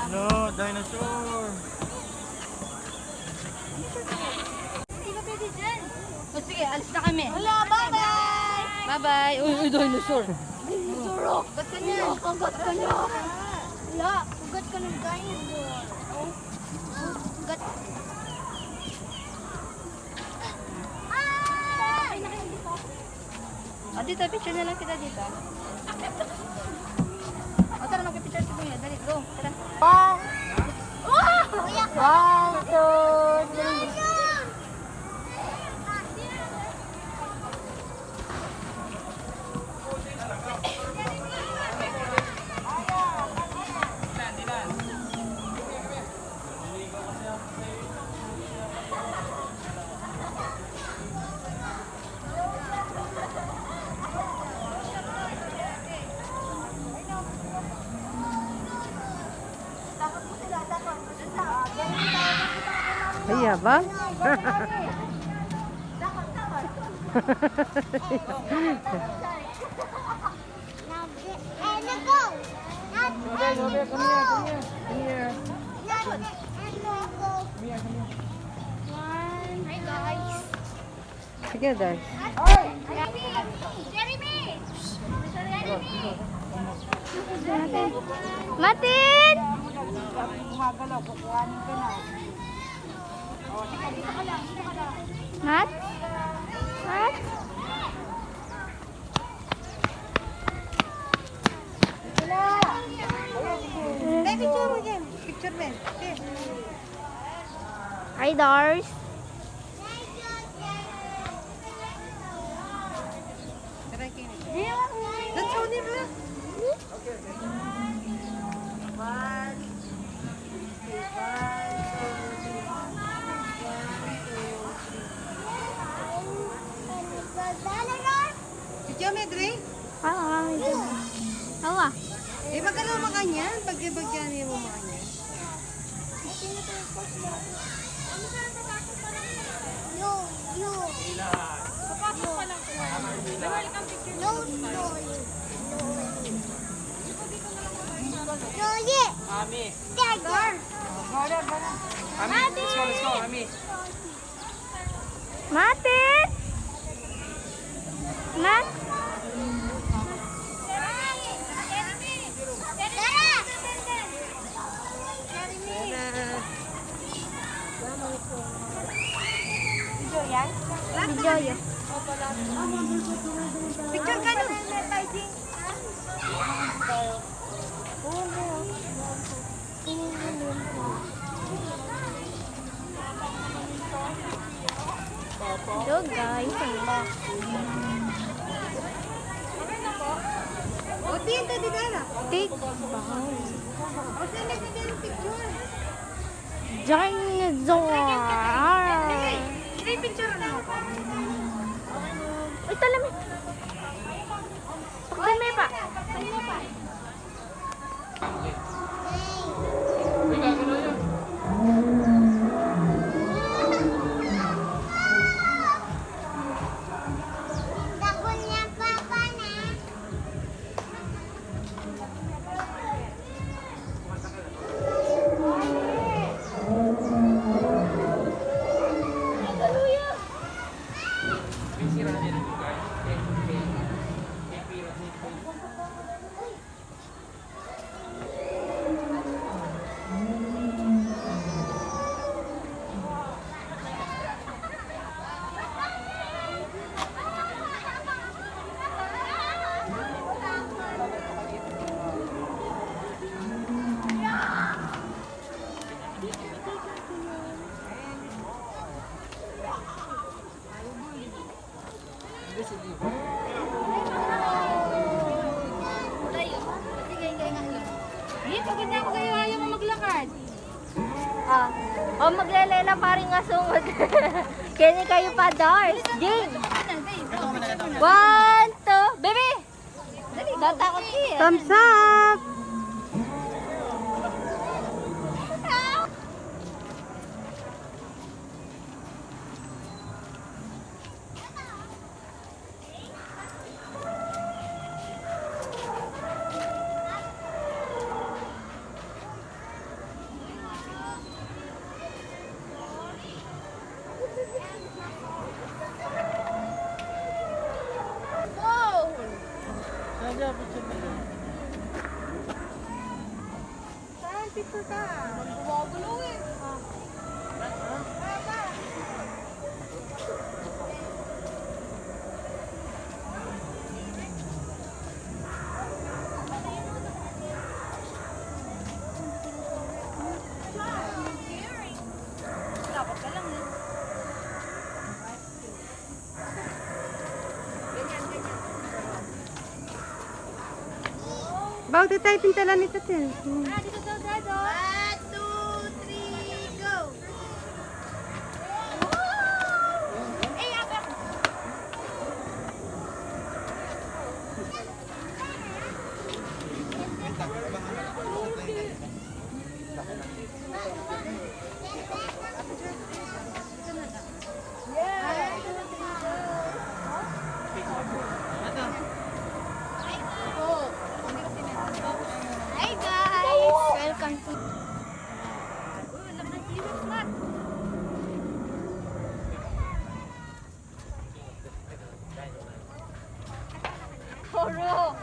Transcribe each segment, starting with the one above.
No, dinosaur. Hindi ka pwede dyan. O sige, alis na kami. Wala, bye-bye! Bye-bye. Uy, dinosaur. Dinosaur! Ba't ka niya? Kagat ka niya. Wala, kagat ka ng dinosaur. Oh, kagat. Ah! Ay, nakain dito. O, dito, picture na lang kita dito. O, tara, magpipicture si Kuya. Dali, go. Tara. One, two, three. Iya ba? Hi guys. Together. Matin! Mat? Mat? Hi, Dars. Geometry? Awa. Eh, magkano makanyan? Pag-ibagyan niyo mo makanyan. No, no. Papasok pa lang. No, no. Joye. Ami. Dagger. Ami, let's go, Ami. Matin. Mat. Video yan? Picture ka nun. Hello guys. O, dito, dito na. Take O, saan nagbigay ng picture? dinosaur. Sige, picture na. Uy, talamig. Pagdamay pa. Uy, gagano yun. Pagod na ako kayo, ayaw mo maglakad. O, maglelela pa rin nga sungod. Kaya kayo pa, Dars. Game. 1, 2, baby! Natakot siya. Thumbs up! Picture ka. Gumagulo eh. Dapat ka lang eh. Bago tayo pintalan nito, Tel. Ah, dito daw, Dado. 1, 2, 3, go! Eh, abak! Hi guys! Welcome to... Laman ng flat. Koro!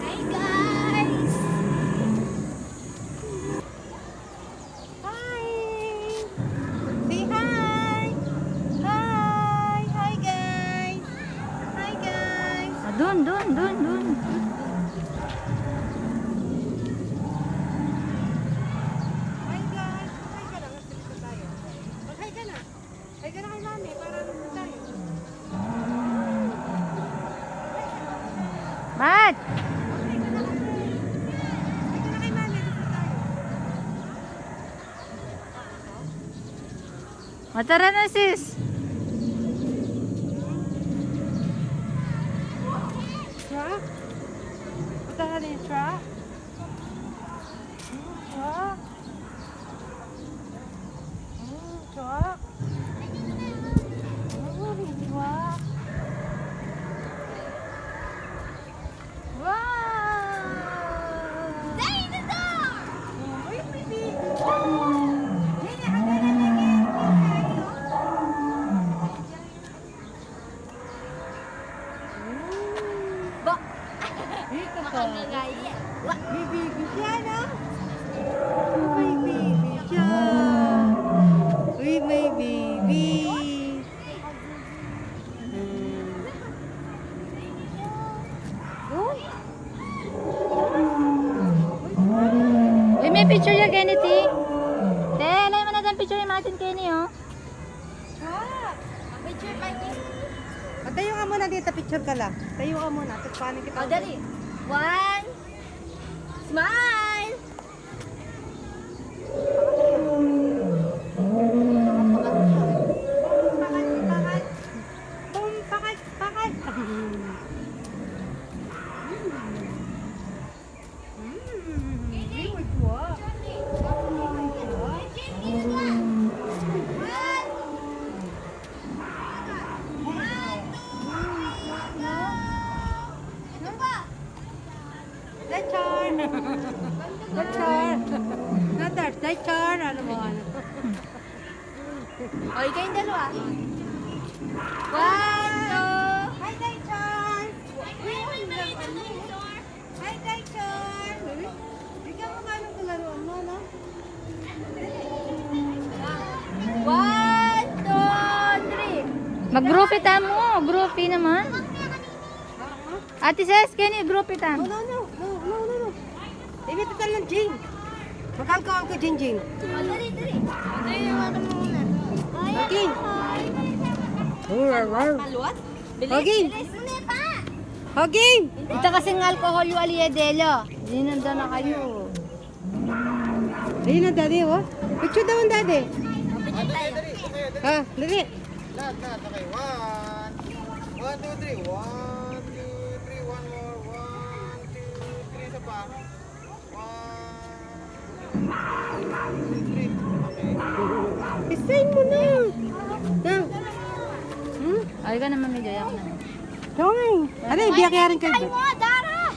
Hi guys! Hi! Say hi! Hi! Hi, guys! Hi, guys! Ah, dun. Hi, guys! Hi ka lang. Dito tayo. Mag-hi ka na. Hi ka na kay mami para naman tayo. Mat! Hi ka na kay mami. Dito tayo. Matara na sis. Truck? Punta ka na yung truck? Truck? Truck? Truck? Wow! Dinosaur! Uy, baby! Hindi, hanggang na lagi. Ba? Dito ka. Makangagaya. Wa? May baby siya, no? May baby siya. Uy, may baby. Uy, may picture ya Kennedy. Te, alay mo na picture yung natin Kenny, oh. Picture pa niya. Tayo ka muna dito, picture ka lang. Tayo ka muna, tapos paano kita? O, dali. 1. Smile! Hi, Char. Ano mo, ano? O, ikaw yung dalawa. 1, 2. Hi, Daichon! Hi, Daichon! Bigyan mo nga ng kalaruan mo, no? 1, 2, 3. Mag-groupitan mo. Groupie naman. Ate Ses, kaya groupitan. No. Ibig total ng Jing. Magkakaon ko, Jing. Dali. Haging. Maluwat? Haging. Haging. Ito kasing alcohol yung aliyedelo. Dinanda na kayo. Ayun na, daddy, oh. Picture daw ang daddy. Ha, dali. Lahat. Okay. 1, 2, 3. 1, 2, 3. 1 more. 1, 2, 3. Isa pa. 1, 2, 3. Okay. Isayin mo na. Na. Ay ka naman medyo yak na. Dong. Ano, ibiyak yarin kayo. Ay mo, Dara!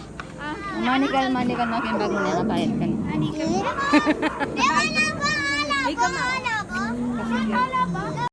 Manikal na kayo bago na nabayad ka na. Di ba na ba? Ala ba? Ala ba?